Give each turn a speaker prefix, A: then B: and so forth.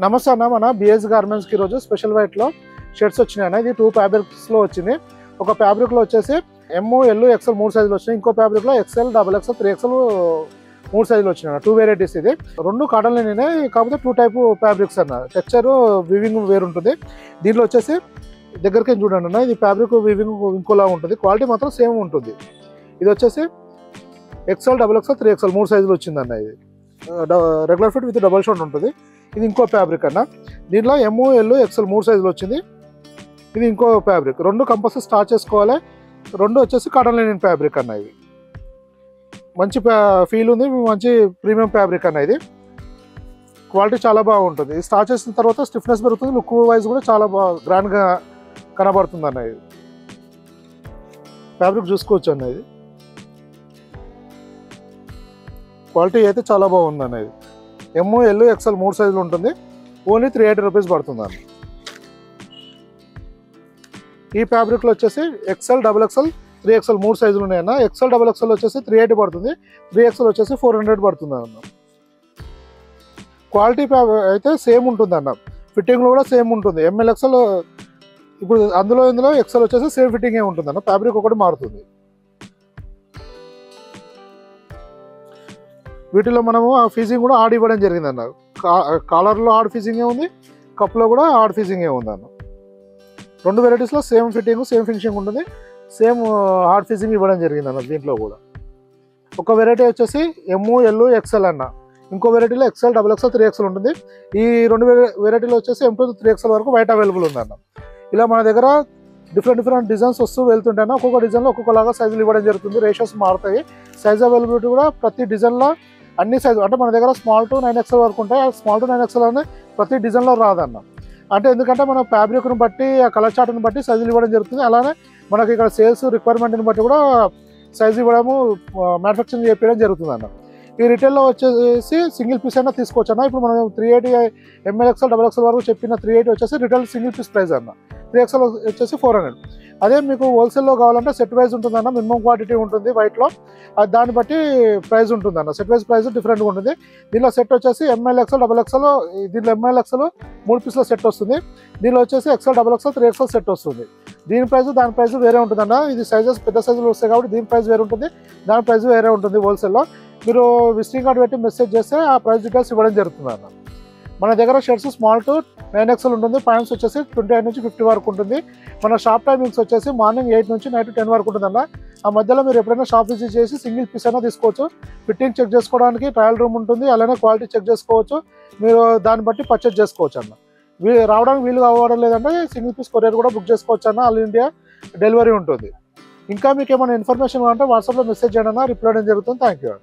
A: నమస్తే అన్న, మన బిఎస్ గార్మెంట్స్కి ఈరోజు స్పెషల్ వైట్లో షర్ట్స్ వచ్చినాయి అన్న. ఇది 2 ఫ్యాబ్రిక్స్లో వచ్చింది. ఒక ఫ్యాబ్రిక్లో వచ్చేసి ఎమ్, ఎల్, ఎక్సెల్ 3 సైజులు వచ్చినాయి. ఇంకో ఫ్యాబ్రిక్లో ఎక్సెల్, డబుల్ ఎక్సెల్, 3XL 3 సైజులు వచ్చినాయి అన్న. 2 వెరైటీస్. ఇది 2 కాటన్ లైనే, కాకపోతే 2 టైప్ ఫ్యాబ్రిక్స్ అన్న. టెక్స్చర్ వివింగ్ వేరు ఉంటుంది. దీంట్లో వచ్చేసి దగ్గరికి చూడండి అన్న, ఇది ఫ్యాబ్రిక్ వివింగ్ ఇంకోలా ఉంటుంది. క్వాలిటీ మాత్రం సేమ్ ఉంటుంది. ఇది వచ్చేసి ఎక్సెల్, డబుల్ ఎక్సెల్, 3XL 3 సైజులు వచ్చిందన్న. ఇది regular fit with double shoulder ఉంటుంది. ఇది ఇంకో ఫ్యాబ్రిక్ అన్న. దీంట్లో ఎమ్, ఎల్, ఎక్సెల్ 3 సైజులు వచ్చింది. ఇది ఇంకో ఫ్యాబ్రిక్. 2 కంపల్సరీ స్టార్ట్ చేసుకోవాలి. 2 వచ్చేసి కాటన్ లైనిన్ ఫ్యాబ్రిక్ అన్న. ఇది మంచి ఫీల్ ఉంది, మంచి ప్రీమియం ఫ్యాబ్రిక్ అన్న. ఇది క్వాలిటీ చాలా బాగుంటుంది. ఇది స్టార్ట్ చేసిన తర్వాత స్టిఫ్నెస్ పెరుగుతుంది. లుక్ వైజ్ కూడా చాలా బాగా గ్రాండ్గా కనబడుతుంది అన్న. ఇది ఫ్యాబ్రిక్ చూసుకోవచ్చు అన్న. ఇది క్వాలిటీ అయితే చాలా బాగుంది అన్న. ఇది ఎమ్, ఎల్, ఎక్సెల్ 3 సైజులు ఉంటుంది. ఓన్లీ 380 రూపీస్ పడుతుంది అన్న. ఈ ఫ్యాబ్రిక్లో వచ్చేసి ఎక్సెల్, డబుల్ ఎక్సెల్, 3XL 3 సైజులు ఉన్నాయన్న. ఎక్సెల్, డబుల్ ఎక్సెల్ వచ్చేసి 380 పడుతుంది. 3XL వచ్చేసి 400 పడుతుంది అన్న. క్వాలిటీ అయితే సేమ్ ఉంటుంది అన్న. ఫిట్టింగ్లో కూడా సేమ్ ఉంటుంది. ఎంఎల్, ఎక్సెల్ ఇప్పుడు ఇందులో ఎక్సెల్ వచ్చేసి సేమ్ ఫిట్టింగే ఉంటుంది అన్న. ఫ్యాబ్రిక్ ఒకటి మారుతుంది. వీటిలో మనము ఆ ఫీజింగ్ కూడా ఆడ్ ఇవ్వడం జరిగింది అన్న. కాలర్లో ఆడ్ ఫీజింగే ఉంది, కప్లో కూడా ఆడ్ ఫీజింగే ఉంది అన్న. 2 వెరైటీస్లో సేమ్ ఫిట్టింగ్, సేమ్ ఫినిషింగ్ ఉంటుంది. సేమ్ హార్డ్ ఫీజింగ్ ఇవ్వడం జరిగింది అన్న. దీంట్లో కూడా ఒక వెరైటీ వచ్చేసి ఎమ్, ఎల్, ఎక్సెల్ అన్న. ఇంకో వెరైటీలో ఎక్సెల్, డబుల్ ఎక్సెల్, 3XL ఉంటుంది. ఈ 2 వెరైటీలో వచ్చేసి ఎమ్ టు 3XL వరకు వైట్ అవైలబుల్ ఉందన్న. ఇలా మన దగ్గర డిఫరెంట్ డిజైన్స్ వస్తూ వెళ్తుంటాయి. ఒక్కొక్క డిజైన్లో ఒక్కొక్కలాగా సైజులు ఇవ్వడం జరుగుతుంది. రేషియోస్ మారుతాయి. సైజ్ అవైలబిలిటీ కూడా ప్రతి డిజైన్లో అన్ని సైజు అంటే మన దగ్గర స్మాల్ టు 9XL వరకు ఉంటాయి. ఆ స్మాల్ టు 9XL అనేది ప్రతి డిజైన్లో రాదన్న. అంటే ఎందుకంటే మన ఫ్యాబ్రిక్ను బట్టి, ఆ కలర్ చార్ట్ని బట్టి సైజులు ఇవ్వడం జరుగుతుంది. అలానే మనకి ఇక్కడ సేల్స్ రిక్వైర్మెంట్ని బట్టి కూడా సైజు ఇవ్వడము, మ్యానుఫ్యాక్చరింగ్ చేయడం జరుగుతుంది అన్న. ఈ రిటైల్లో వచ్చేసి సింగిల్ పీస్ అయినా తీసుకోవచ్చు అన్న. ఇప్పుడు మనం 380 ఎంఎల్, ఎక్సెల్, డబుల్ ఎక్సెల్ వరకు చెప్పిన 380 వచ్చేసి రిటైల్ సింగిల్ పీస్ ప్రైస్ అన్న. 3XL వచ్చేసి 400. అదే మీకు హోల్సేల్లో కావాలంటే సెట్ వైజ్ ఉంటుందన్న. మినిమం క్వాంటిటీ ఉంటుంది వైట్లో. దాన్ని బట్టి ప్రైస్ ఉంటుందన్న. సెట్ వైజ్ ప్రైస్ డిఫరెంట్గా ఉంటుంది. దీనిలో సెట్ వచ్చేసి ఎంఎల్, ఎక్సెల్, డబుల్ ఎక్సెల్. దీనిలో ఎంఎల్, ఎక్సెల్ 3 పీస్ల సెట్ వస్తుంది. దీనిలో వచ్చేసి XL, double XL, 3XL set వస్తుంది. దాని ప్రైస్ వేరే ఉంటుందన్న. ఇది సైజెస్ పెద్ద సైజులు వస్తాయి కాబట్టి దీని ప్రైస్ వేరే ఉంటుంది, దాని ప్రైస్ వేరే ఉంటుంది హోల్సేల్లో. మీరు విజిటింగ్ కార్డు పెట్టి మెసేజ్ చేస్తే ఆ ప్రైస్ డీటెయిల్స్ ఇవ్వడం జరుగుతుంది అన్న. మన దగ్గర షర్ట్స్ స్మాల్ టు 9XL ఉంటుంది. ప్యాంట్స్ వచ్చేసి 28 నుంచి 50 వరకు ఉంటుంది. మన షాప్ టైమింగ్స్ వచ్చేసి మార్నింగ్ 8 నుంచి నైట్ 10 వరకు ఉంటుందన్న. ఆ మధ్యలో మీరు ఎప్పుడైనా షాప్ విజిట్ చేసి సింగిల్ పీస్ అయినా తీసుకోవచ్చు. ఫిట్టింగ్ చెక్ చేసుకోవడానికి ట్రయల్ రూమ్ ఉంటుంది. అలానే క్వాలిటీ చెక్ చేసుకోవచ్చు. మీరు దాన్ని బట్టి పర్చేజ్ చేసుకోవచ్చు అన్న. రావడానికి వీలు అవ్వడం లేదంటే సింగిల్ పీస్ కొరియర్ కూడా బుక్ చేసుకోవచ్చు అన్న. ఆల్ ఇండియా డెలివరీ ఉంటుంది. ఇంకా మీకు ఏమైనా ఇన్ఫర్మేషన్ కావాలంటే వాట్సాప్లో మెసేజ్ చేయడం, రిప్లై చేయడం జరుగుతుంది. Thank you.